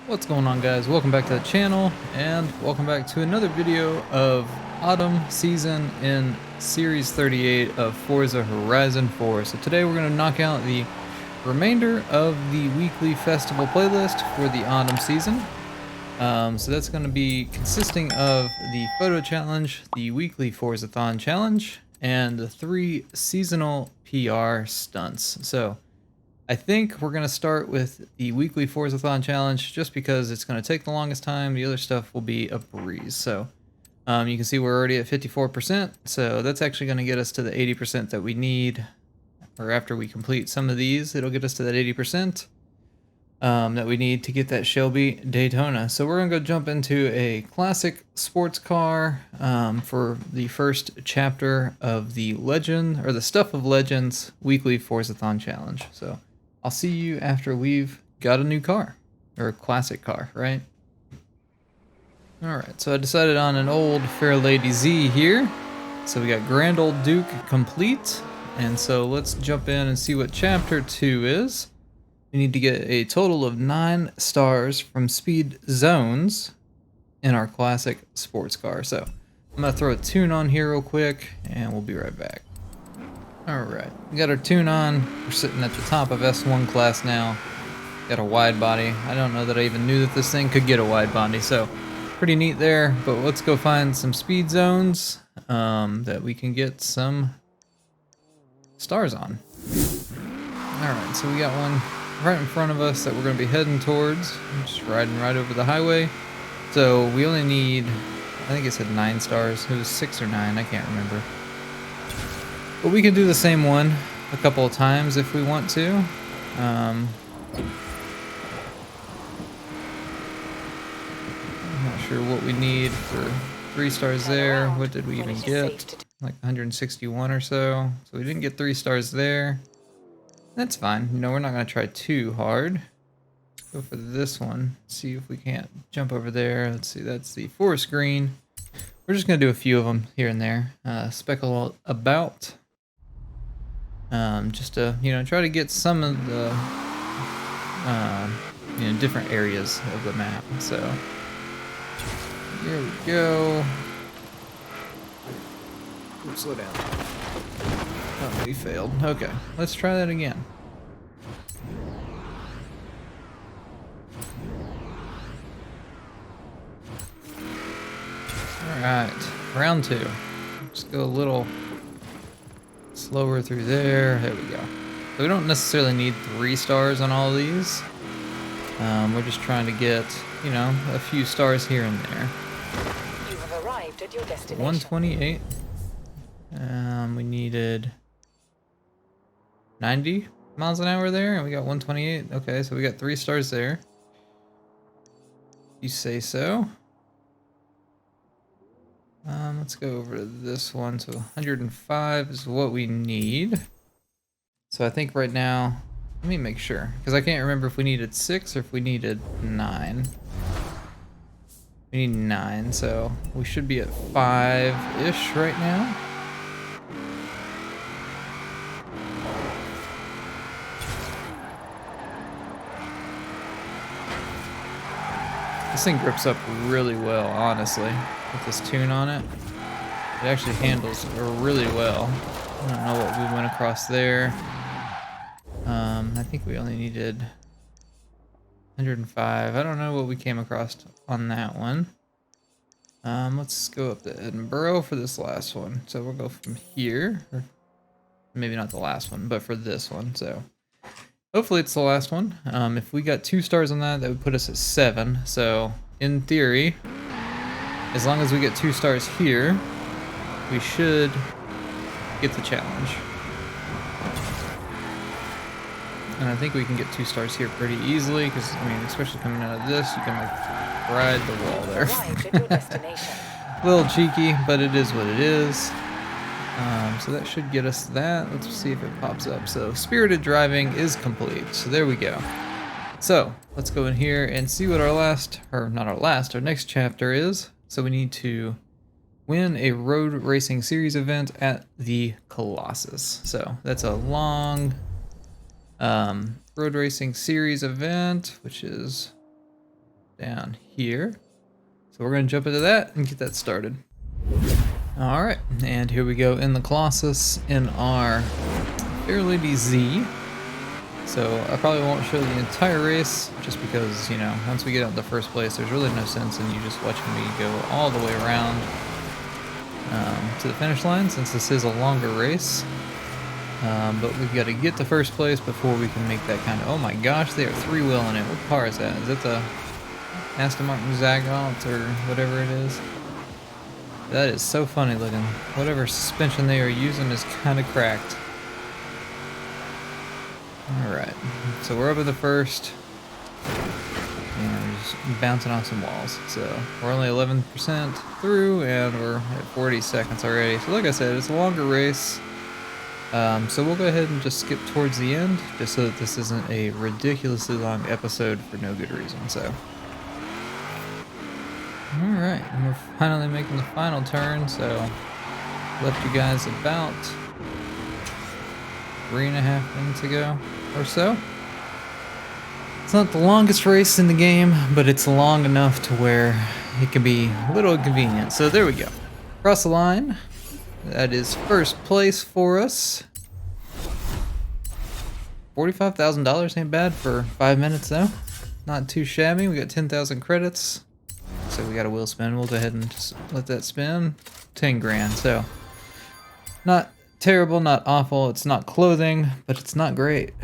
What's going on, guys? Welcome back to the channel and welcome back to another video of Autumn Season in Series 38 of Forza Horizon 4. So today we're going to knock out the remainder of the weekly festival playlist for the Autumn Season. So that's going to be consisting of the photo challenge, the weekly Forzathon challenge, and the 3 seasonal PR stunts. So I think we're going to start with the weekly Forzathon challenge just because it's going to take the longest time. The other stuff will be a breeze. So you can see we're already at 54%. So that's actually going to get us to the 80% that we need. Or after we complete some of these, it'll get us to that 80% that we need to get that Shelby Daytona. So we're going to go jump into a classic sports car for the first chapter of the Legend, or the Stuff of Legends weekly Forzathon challenge. So I'll see you after we've got a new car, or a classic car, right? Alright, so I decided on an old Fair Lady Z here. So we got Grand Old Duke complete, and so let's jump in and see what Chapter 2 is. We need to get a total of 9 stars from speed zones in our classic sports car. So I'm going to throw a tune on here real quick, and we'll be right back. Alright, we got our tune on. We're sitting at the top of S1 class now. Got a wide body. I don't know that I even knew that this thing could get a wide body, so pretty neat there. But let's go find some speed zones that we can get some stars on. Alright, so we got one right in front of us that we're going to be heading towards. Just riding right over the highway. So we only need, I think it said 9 stars. It was 6 or 9, I can't remember. But we can do the same one a couple of times if we want to. I'm not sure what we need for 3 stars there. What did we even get? Like 161 or so. So we didn't get 3 stars there. That's fine. You know, we're not going to try too hard. Let's go for this one. See if we can't jump over there. Let's see, that's the forest green. We're just going to do a few of them here and there. Speckle about. Just to, you know, try to get some of the, you know, different areas of the map. So, here we go. Oops, slow down. Oh, we failed. Okay, let's try that again. Alright, round 2. Let's go a little slower through there. There we go. So we don't necessarily need 3 stars on all of these. We're just trying to get, you know, a few stars here and there. You have arrived at your destination. 128. We needed 90 miles an hour there, and we got 128. Okay, so we got 3 stars there. You say so. Let's go over to this one. So 105 is what we need. So I think right now, let me make sure, because I can't remember if we needed 6 or if we needed 9. We need 9, so we should be at 5-ish right now. This thing grips up really well, honestly, with this tune on it. It actually handles really well. I don't know what we went across there. I think we only needed 105. I don't know what we came across on that one. Let's go up to Edinburgh for this last one. So we'll go from here, or maybe not the last one, but for this one. So hopefully it's the last one. If we got 2 stars on that, that would put us at 7. So in theory, as long as we get 2 stars here, we should get the challenge. And I think we can get 2 stars here pretty easily, because, I mean, especially coming out of this, you can, like, ride the wall there. A little cheeky, but it is what it is. So that should get us that. Let's see if it pops up. So spirited driving is complete. So there we go. So let's go in here and see what our last, or not our last, our next chapter is. So we need to win a road racing series event at the Colossus. So that's a long road racing series event, which is down here. So we're going to jump into that and get that started. All right, and here we go in the Colossus in our Fair Lady Z. So I probably won't show the entire race just because, you know, once we get out the first place, there's really no sense in you just watching me go all the way around to the finish line, since this is a longer race. But we've got to get to first place before we can make that kind of... Oh my gosh, they are three-wheeling it. What car is that? Is that the Aston Martin Zagalt or whatever it is? That is so funny looking. Whatever suspension they are using is kind of cracked. Alright, so we're up at the first. And we're just bouncing off some walls. So we're only 11% through and we're at 40 seconds already. So like I said, it's a longer race. So we'll go ahead and just skip towards the end, just so that this isn't a ridiculously long episode for no good reason. So, alright, and we're finally making the final turn, so left you guys about 3.5 minutes ago or so. It's not the longest race in the game, but it's long enough to where it can be a little inconvenient. So there we go. Cross the line. That is first place for us. $45,000 ain't bad for 5 minutes though. Not too shabby. We got 10,000 credits. So we got a wheel spin. We'll go ahead and just let that spin. 10 grand. So not terrible, not awful. It's not clothing, but it's not great.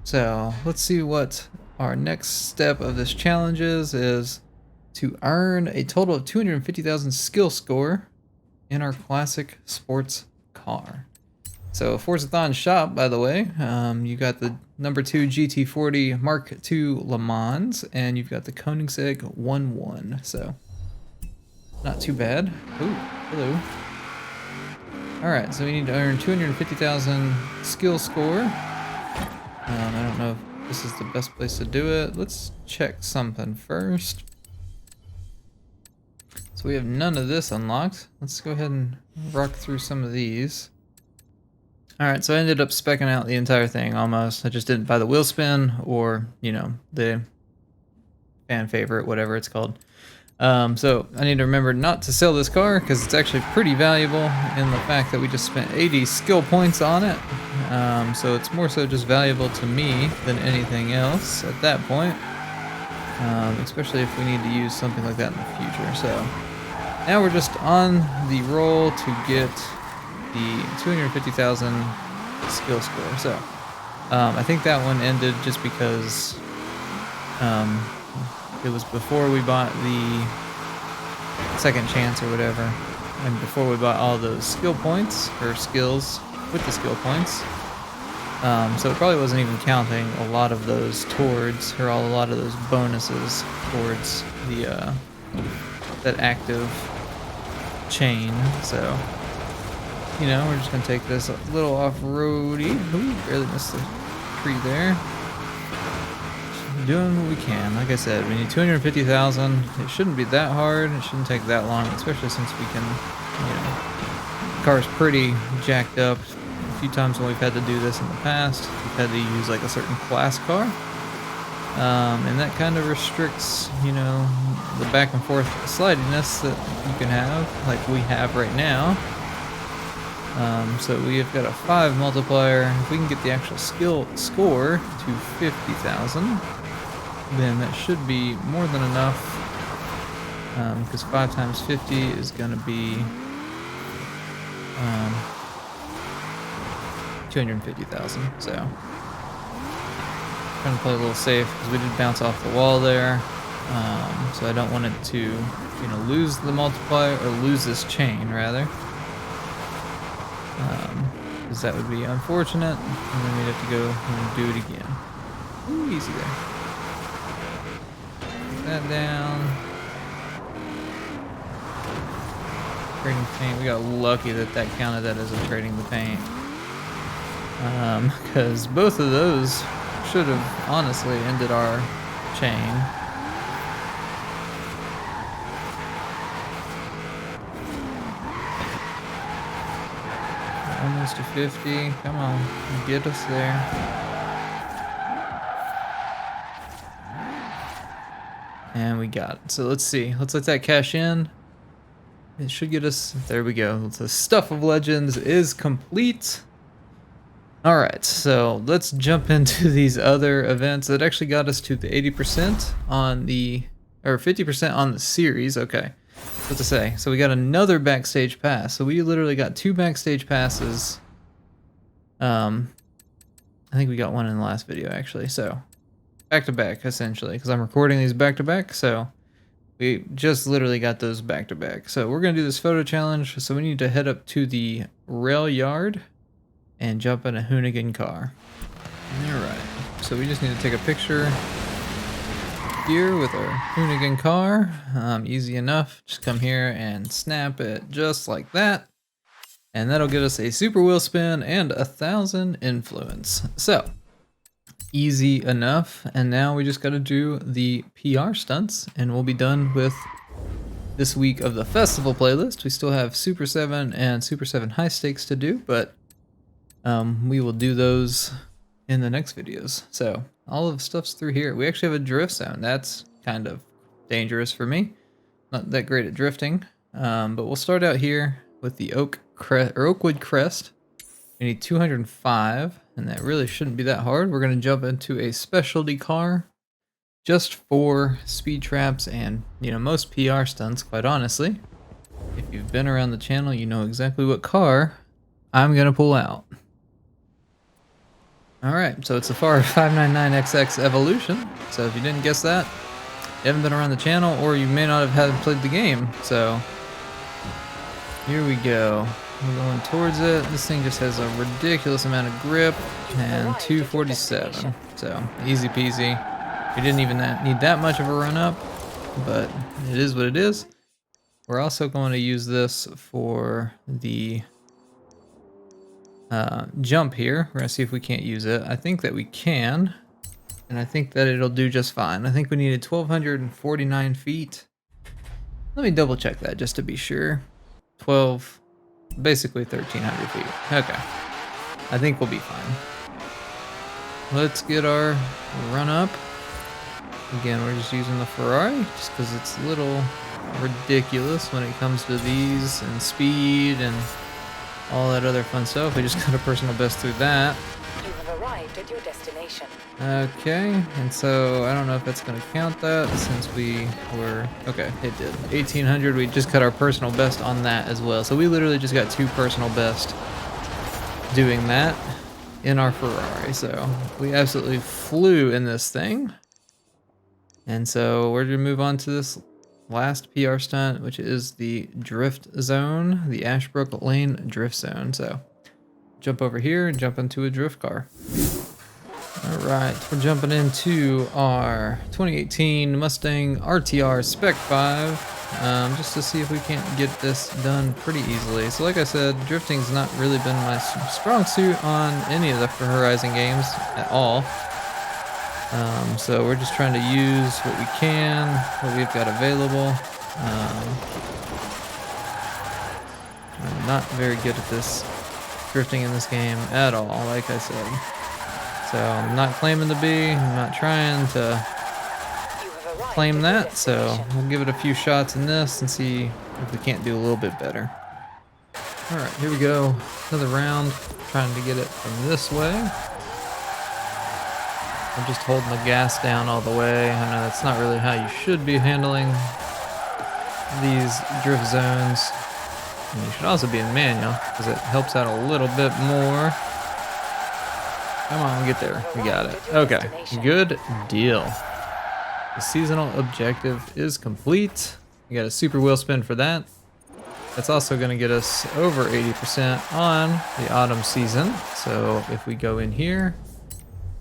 So let's see what our next step of this challenge is to earn a total of 250,000 skill score in our classic sports car. So Forzathon shop, by the way, you got the number 2 GT40 Mark II Le Mans, and you've got the Koenigsegg 1-1. So not too bad. Ooh, hello. All right, so we need to earn 250,000 skill score. I don't know if this is the best place to do it. Let's check something first. So we have none of this unlocked. Let's go ahead and rock through some of these. Alright, so I ended up speccing out the entire thing almost. I just didn't buy the wheel spin or, you know, the fan favorite, whatever it's called. So I need to remember not to sell this car because it's actually pretty valuable in the fact that we just spent 80 skill points on it. So it's more so just valuable to me than anything else at that point. Especially if we need to use something like that in the future. So now we're just on the roll to get the 250,000 skill score. So I think that one ended just because it was before we bought the second chance or whatever, and before we bought all those skill points or skills with the skill points. So it probably wasn't even counting a lot of those towards, or a lot of those bonuses towards the that active chain. So, you know, we're just gonna take this a little off-roady. Ooh, barely missed the tree there. Just doing what we can. Like I said, we need 250,000. It shouldn't be that hard. It shouldn't take that long, especially since we can, you know, the car's pretty jacked up. A few times when we've had to do this in the past, we've had to use like a certain class car, and that kind of restricts, you know, the back and forth slidiness that you can have, like we have right now. So we have got a 5 multiplier. If we can get the actual skill score to 50,000, then that should be more than enough, because 5 times 50 is going to be 250,000. So trying to play a little safe because we did bounce off the wall there. So I don't want it to, you know, lose the multiplier, or lose this chain rather, because that would be unfortunate, and then we'd have to go and do it again. Ooh, easy there. Put that down. Trading paint. We got lucky that that counted that as a trading the paint. Because both of those should have honestly ended our chain. Almost to 50. Come on, get us there. And we got it. So let's see. Let's let that cash in. It should get us. There we go. The Stuff of Legends is complete. All right, so let's jump into these other events that actually got us to the 80% on the, or 50% on the series. Okay, what to say? So we got another backstage pass. So we literally got 2 backstage passes. I think we got one in the last video actually. So back to back essentially, because I'm recording these back to back. So we just literally got those back to back. So we're gonna do this photo challenge. So we need to head up to the rail yard and jump in a Hoonigan car. Alright, so we just need to take a picture here with our Hoonigan car. Easy enough, just come here and snap it just like that. And that'll get us a super wheel spin and 1,000 influence. So, easy enough. And now we just gotta do the PR stunts and we'll be done with this week of the festival playlist. We still have Super 7 and Super 7 high stakes to do, but we will do those in the next videos. So all of the stuff's through here. We actually have a drift zone. That's kind of dangerous for me. Not that great at drifting. But we'll start out here with the Oakwood Crest. We need 205, and that really shouldn't be that hard. We're going to jump into a specialty car just for speed traps and, you know, most PR stunts, quite honestly. If you've been around the channel, you know exactly what car I'm going to pull out. Alright, so it's the FAR 599XX Evolution. So if you didn't guess that, you haven't been around the channel, or you may not have played the game. So here we go. We're going towards it. This thing just has a ridiculous amount of grip, and 247. So easy peasy. We didn't even need that much of a run up, but it is what it is. We're also going to use this for the jump here. We're gonna see if we can't use it. I think that we can, and I think that it'll do just fine. I think we needed 1,249 feet. Let me double check that just to be sure. Basically 1,300 feet. Okay, I think we'll be fine. Let's get our run up. Again, we're just using the Ferrari just because it's a little ridiculous when it comes to these and speed and all that other fun stuff. We just got a personal best through that. You have arrived at your destination. Okay, and so I don't know if that's going to count that since we were... Okay, it did. 1,800, we just got our personal best on that as well. So we literally just got 2 personal best doing that in our Ferrari. So we absolutely flew in this thing. And so we're going to move on to this last PR stunt, which is the drift zone, the Ashbrook Lane drift zone. So jump over here and jump into a drift car. All right, we're jumping into our 2018 Mustang RTR Spec 5, just to see if we can't get this done pretty easily. So like I said, drifting's not really been my strong suit on any of the Horizon games at all. So we're just trying to use what we can, what we've got available. I'm not very good at this drifting in this game at all, like I said. So I'm not claiming to be, I'm not trying to claim that, so we'll give it a few shots in this and see if we can't do a little bit better. Alright, here we go. Another round, trying to get it from this way. I'm just holding the gas down all the way. I know that's not really how you should be handling these drift zones. And you should also be in manual because it helps out a little bit more. Come on, get there. We got it. Okay, good deal. The seasonal objective is complete. We got a super wheel spin for that. That's also going to get us over 80% on the autumn season. So if we go in here,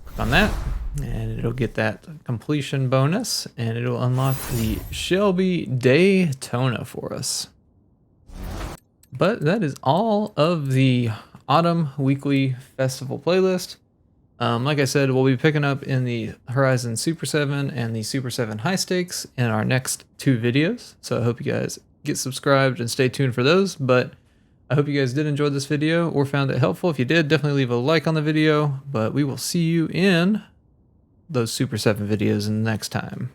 click on that, and it'll get that completion bonus, and it'll unlock the Shelby Daytona for us. But that is all of the autumn weekly festival playlist. Like I said, we'll be picking up in the Horizon Super 7 and the Super 7 high stakes in our next 2 videos. So I hope you guys get subscribed and stay tuned for those. But I hope you guys did enjoy this video or found it helpful. If you did, definitely leave a like on the video. But we will see you in those Super 7 videos next time.